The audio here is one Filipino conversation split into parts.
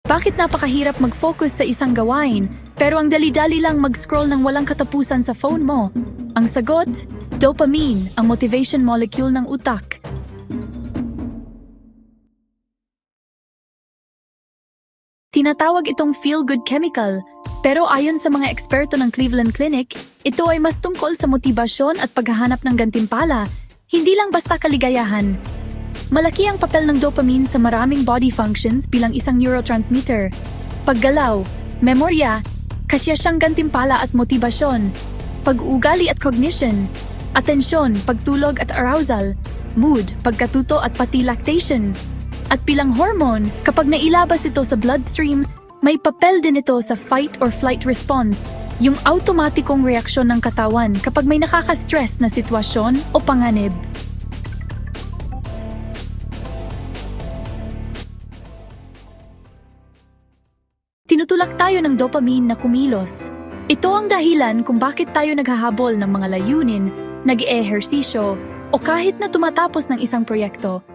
Bakit napakahirap mag-focus sa isang gawain, pero ang dali-dali lang mag-scroll ng walang katapusan sa phone mo? Ang sagot, dopamine, ang motivation molecule ng utak. Tinatawag itong feel-good chemical, pero ayon sa mga eksperto ng Cleveland Clinic, ito ay mas tungkol sa motibasyon at paghahanap ng gantimpala, hindi lang basta kaligayahan. Malaki ang papel ng dopamine sa maraming body functions bilang isang neurotransmitter. Paggalaw, memorya, kasya siyang gantimpala at motibasyon. Pag-ugali at cognition, atensyon, pagtulog at arousal, mood, pagkatuto at pati lactation. At bilang hormone, kapag nailabas ito sa bloodstream, may papel din ito sa fight or flight response, yung automatikong reaksyon ng katawan kapag may nakaka-stress na sitwasyon o panganib. Tinutulak tayo ng dopamine na kumilos. Ito ang dahilan kung bakit tayo naghahabol ng mga layunin, nag-eehersisyo, o kahit na tumatapos ng isang proyekto.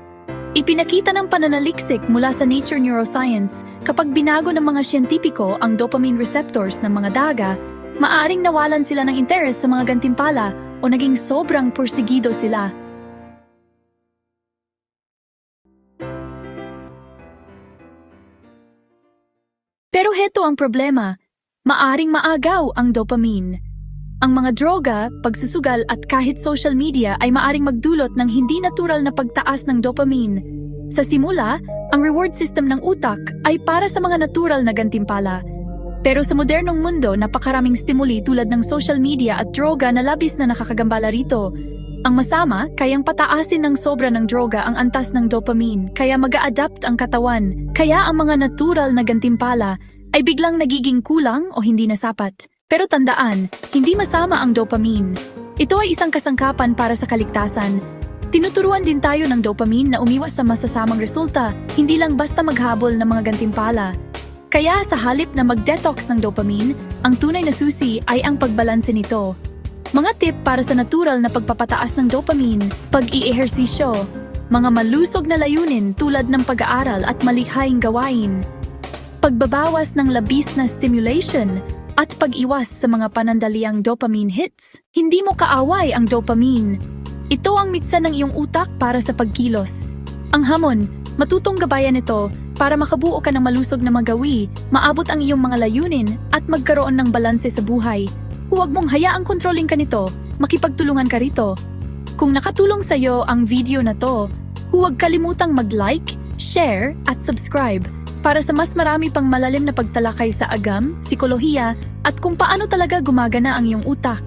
Ipinakita ng pananaliksik mula sa Nature Neuroscience, kapag binago ng mga siyentipiko ang dopamine receptors ng mga daga, maaring nawalan sila ng interes sa mga gantimpala o naging sobrang porsigido sila. Pero heto ang problema, maaring maagaw ang dopamine. Ang mga droga, pagsusugal at kahit social media ay maaring magdulot ng hindi natural na pagtaas ng dopamine. Sa simula, ang reward system ng utak ay para sa mga natural na gantimpala. Pero sa modernong mundo, napakaraming stimuli tulad ng social media at droga na labis na nakakagambala rito. Ang masama, kayang pataasin ng sobra ng droga ang antas ng dopamine, kaya mag-a-adapt ang katawan, kaya ang mga natural na gantimpala ay biglang nagiging kulang o hindi na sapat. Pero tandaan, hindi masama ang dopamine. Ito ay isang kasangkapan para sa kaligtasan. Tinuturuan din tayo ng dopamine na umiwas sa masasamang resulta, hindi lang basta maghabol ng mga gantimpala. Kaya sa halip na mag-detox ng dopamine, ang tunay na susi ay ang pagbalanse nito. Mga tip para sa natural na pagpapataas ng dopamine, pag-i-ehersisyo, mga malusog na layunin tulad ng pag-aaral at malikhaing gawain, pagbabawas ng labis na stimulation, at pag-iwas sa mga panandaliang dopamine hits. Hindi mo kaaway ang dopamine. Ito ang mitsa ng iyong utak para sa pagkilos. Ang hamon, matutong gabayan ito para makabuo ka ng malusog na magawi, maabot ang iyong mga layunin, at magkaroon ng balanse sa buhay. Huwag mong hayaang kontrolin ka nito, makipagtulungan ka rito. Kung nakatulong sa iyo ang video na to, huwag kalimutang mag-like, share, at subscribe para sa mas marami pang malalim na pagtalakay sa agam, psikolohiya, at kung paano talaga gumagana ang iyong utak.